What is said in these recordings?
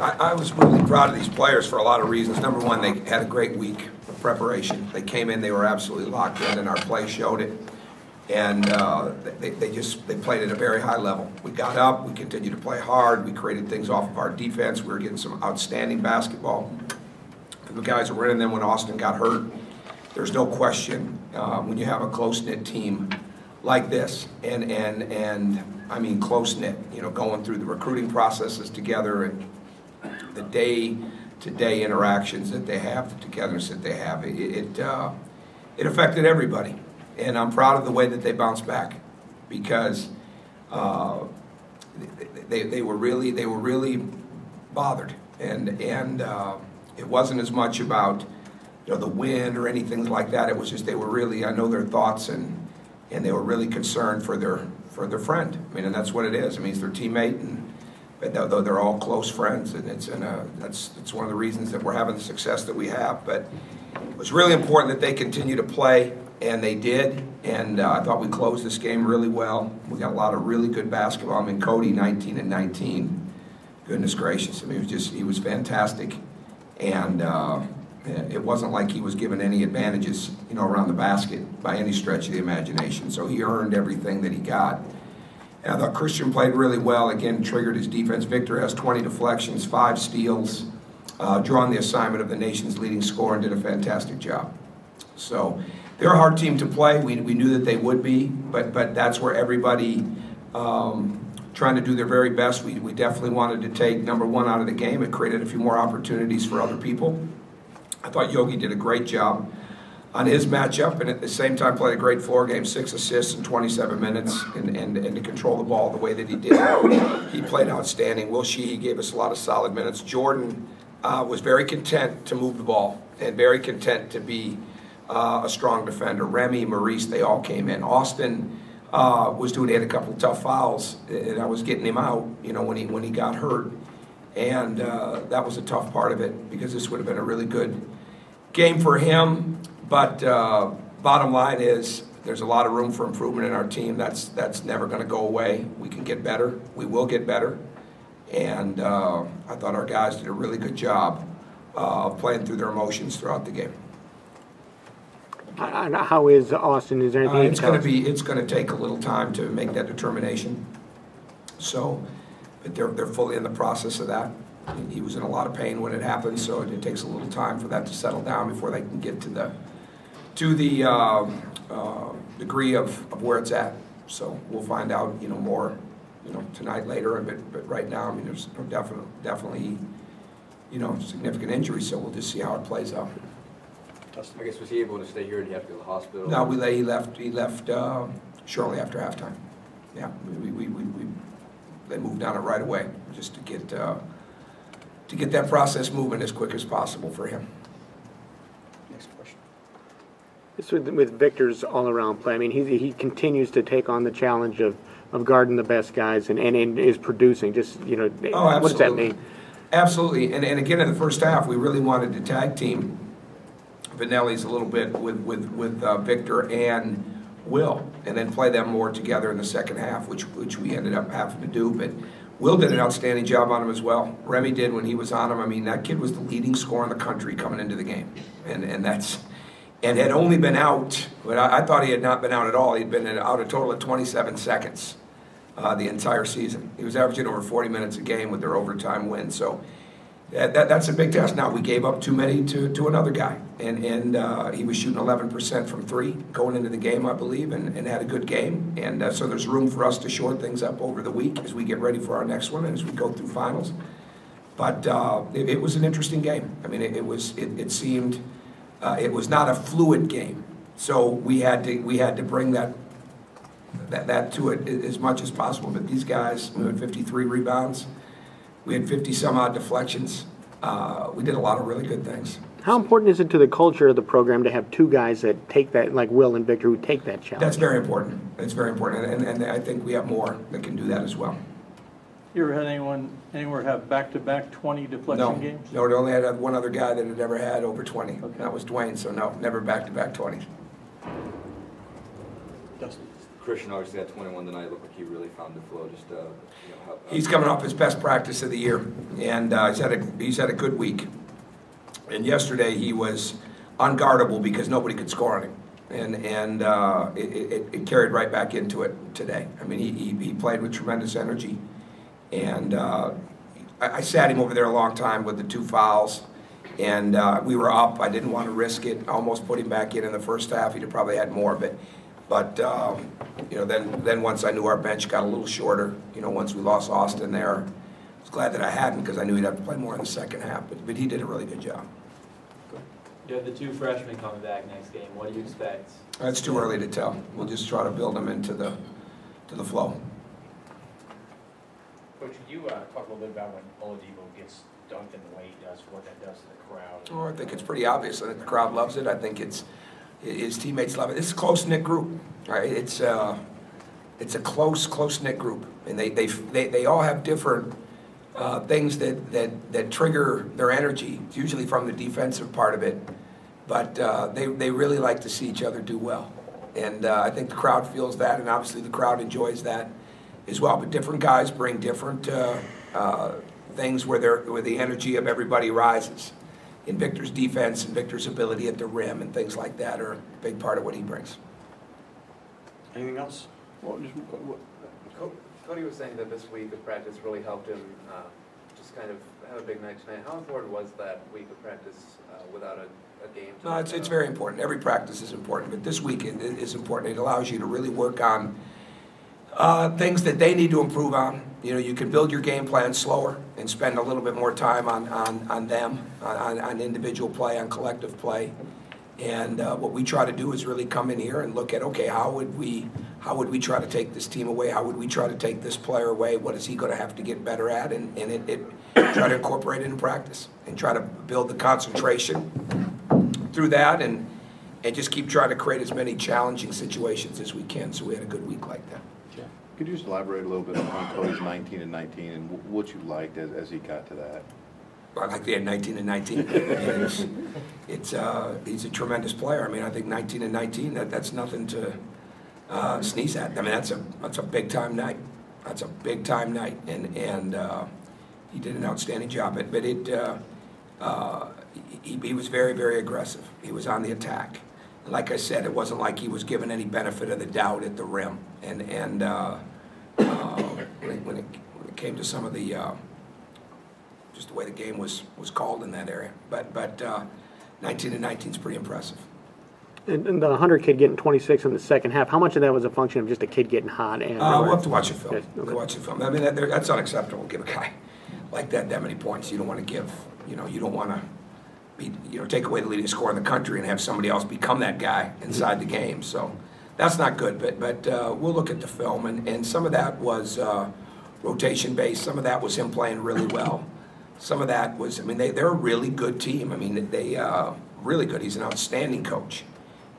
I was really proud of these players for a lot of reasons. Number one, they had a great week of preparation. They came in, they were absolutely locked in, and our play showed it. And they played at a very high level. We got up, we continued to play hard, we created things off of our defense. We were getting some outstanding basketball from the guys that were in. And then when Austin got hurt, there's no question when you have a close-knit team like this, and I mean close-knit, you know, going through the recruiting processes together and the day-to-day interactions that they have, the togetherness that they have, it affected everybody. And I'm proud of the way that they bounced back, because they were really bothered, and it wasn't as much about, you know, the win or anything like that. It was just they were really, I know their thoughts, and they were really concerned for their friend. I mean, and that's what it is. I mean, it's their teammate, and though they're all close friends, and it's one of the reasons that we're having the success that we have. But it was really important that they continue to play, and they did. And I thought we closed this game really well. We got a lot of really good basketball. I mean, Cody 19 and 19. Goodness gracious! I mean, he was fantastic, and it wasn't like he was given any advantages, you know, around the basket by any stretch of the imagination. So he earned everything that he got. And I thought Christian played really well. Again, triggered his defense. Victor has 20 deflections, 5 steals, drawn the assignment of the nation's leading scorer, and did a fantastic job. So they're a hard team to play. We knew that they would be, but that's where everybody trying to do their very best. We definitely wanted to take number one out of the game. It created a few more opportunities for other people. I thought Yogi did a great job on his matchup, and at the same time played a great floor game, 6 assists in 27 minutes, and to control the ball the way that he did. He played outstanding. Will Sheehy gave us a lot of solid minutes. Jordan was very content to move the ball and very content to be a strong defender. Remy, Maurice, they all came in. Austin he had a couple of tough fouls, and I was getting him out, you know, when he got hurt. And that was a tough part of it, because this would have been a really good game for him. But bottom line is there's a lot of room for improvement in our team. That's never going to go away. We can get better. We will get better. And I thought our guys did a really good job of playing through their emotions throughout the game. How is Austin? Is there anything? It's going to take a little time to make that determination. So. But they're fully in the process of that. He was in a lot of pain when it happened, so it takes a little time for that to settle down before they can get to the degree of where it's at. So we'll find out, you know, more, you know, tonight, later. But right now, I mean, there's definitely, you know, significant injuries. So we'll just see how it plays out. I guess, was he able to stay here? Did he have to go to the hospital? No, he left shortly after halftime. Yeah, they moved on it right away, just to get that process moving as quick as possible for him. Next question. It's with Victor's all-around play. I mean, he continues to take on the challenge of guarding the best guys and is producing. Just, you know, oh, what does that mean? Absolutely, and again in the first half, we really wanted to tag team Vanelli's a little bit with Victor and Will, and then play them more together in the second half, which we ended up having to do. But Will did an outstanding job on him as well. Remy did when he was on him. I mean, that kid was the leading scorer in the country coming into the game, and had only been out, but I thought he had not been out at all. He'd been out a total of 27 seconds the entire season. He was averaging over 40 minutes a game with their overtime win. So that's a big test. Now, we gave up too many to another guy, and he was shooting 11% from 3 going into the game, I believe, and had a good game. And so there's room for us to shore things up over the week as we get ready for our next one and as we go through finals. But it was an interesting game. I mean, it seemed it was not a fluid game, so we had to bring that to it as much as possible. But these guys, we had 53 rebounds. We had 50-some-odd deflections. We did a lot of really good things. How important is it to the culture of the program to have 2 guys that take that, like Will and Victor, who take that challenge? That's very important. It's very important, and I think we have more that can do that as well. You ever had anywhere have back-to-back 20 deflection games? No, we only had one other guy that had ever had over 20. Okay. That was Dwayne, so no, never back-to-back 20. Dustin. Christian obviously had 21 tonight. Looked like he really found the flow. Just he's coming off his best practice of the year. and he's had a good week. And yesterday he was unguardable because nobody could score on him, and it carried right back into it today. I mean, he played with tremendous energy, and I sat him over there a long time with the 2 fouls, and we were up. I didn't want to risk it. I almost put him back in the first half. He'd have probably had more, but you know, then once I knew our bench got a little shorter, you know, once we lost Austin there, I was glad that I hadn't, because I knew he'd have to play more in the second half. But he did a really good job. You have the 2 freshmen coming back next game. What do you expect? It's too early to tell. We'll just try to build them into the flow. Coach, could you talk a little bit about when Oladipo gets dunked in the way he does, what that does to the crowd? Oh, I think it's pretty obvious. I think the crowd loves it. I think his teammates love it. It's a close-knit group, right? It's a close-knit group, and they all have different things that trigger their energy. It's usually from the defensive part of it, but they really like to see each other do well, and I think the crowd feels that, and obviously the crowd enjoys that as well. But different guys bring different things where the energy of everybody rises. In Victor's defense and Victor's ability at the rim and things like that are a big part of what he brings. Anything else? Well, Cody was saying that this week of practice really helped him just kind of have a big night tonight. How important was that week of practice without a game? No, it's very important. Every practice is important, but this week is important. It allows you to really work on things that they need to improve on. You know, you can build your game plan slower and spend a little bit more time on them, on individual play, on collective play. And what we try to do is really come in here and look at, okay, how would we try to take this team away? How would we try to take this player away? What is he going to have to get better at? And try to incorporate it in practice and try to build the concentration through that, and just keep trying to create as many challenging situations as we can. So we had a good week like that. Could you just elaborate a little bit on Cody's 19 and 19 and what you liked as he got to that? I like the 19 and 19. He's a tremendous player. I mean, I think 19 and 19, that's nothing to sneeze at. I mean, that's a big time night. That's a big time night, and he did an outstanding job. But he was very, very aggressive. He was on the attack. Like I said, it wasn't like he was given any benefit of the doubt at the rim. And when it came to some of the just the way the game was called in that area, but 19 and 19 is pretty impressive. And the 100 kid getting 26 in the second half, how much of that was a function of just a kid getting hot? And we'll have to watch the film. Yes, okay. We'll watch the film. I mean, that's unacceptable. Give a guy like that many points. You don't want to give. You don't want to. Take away the leading scorer in the country and have somebody else become that guy inside the game. So that's not good. But we'll look at the film, and some of that was rotation based. Some of that was him playing really well. Some of that was, I mean, they're a really good team. I mean, they really good. He's an outstanding coach,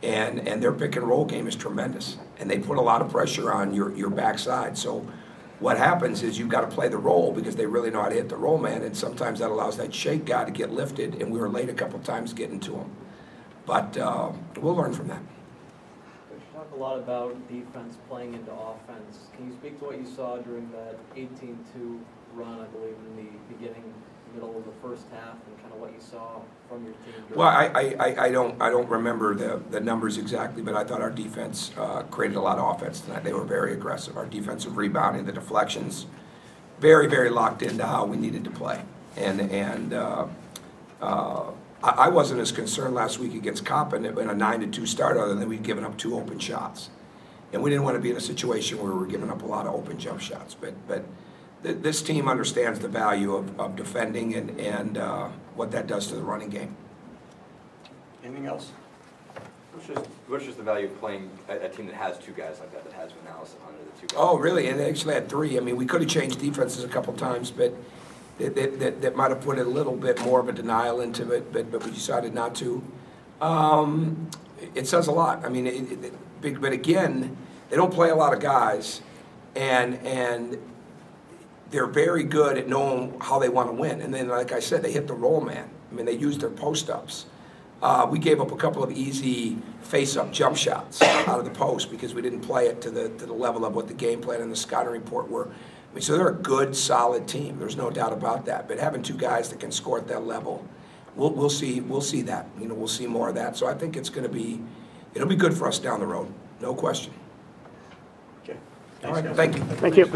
and their pick and roll game is tremendous. And they put a lot of pressure on your backside. So what happens is you've got to play the roll because they really know how to hit the roll man, and sometimes that allows that shake guy to get lifted, and we were late a couple of times getting to him. But we'll learn from that. Coach, you talk a lot about defense playing into offense. Can you speak to what you saw during that 18-2 run, I believe, in the beginning, middle of the first half, and kind of what you saw from your team? Well, I don't remember the numbers exactly, but I thought our defense created a lot of offense tonight. They were very aggressive. Our defensive rebounding, the deflections, very, very locked into how we needed to play. And I wasn't as concerned last week against Coppin in a 9-2 start, other than we'd given up 2 open shots, and we didn't want to be in a situation where we were giving up a lot of open jump shots. But this team understands the value of defending and what that does to the running game. Anything else? What's just the value of playing a team that has 2 guys like that has Vinales under the 2 guys? Oh, really? And they actually had 3. I mean, we could have changed defenses a couple times, but that might have put a little bit more of a denial into it, but we decided not to. It says a lot. I mean, but again, they don't play a lot of guys, and they're very good at knowing how they want to win. And then, like I said, they hit the roll man. I mean, they used their post-ups. We gave up a couple of easy face-up jump shots out of the post because we didn't play it to the level of what the game plan and the scouting report were I mean, so they're a good, solid team. There's no doubt about that. But having two guys that can score at that level, we'll see that. You know, we'll see more of that. So I think it'll be good for us down the road. No question. Okay. All right, thank you. Thank you.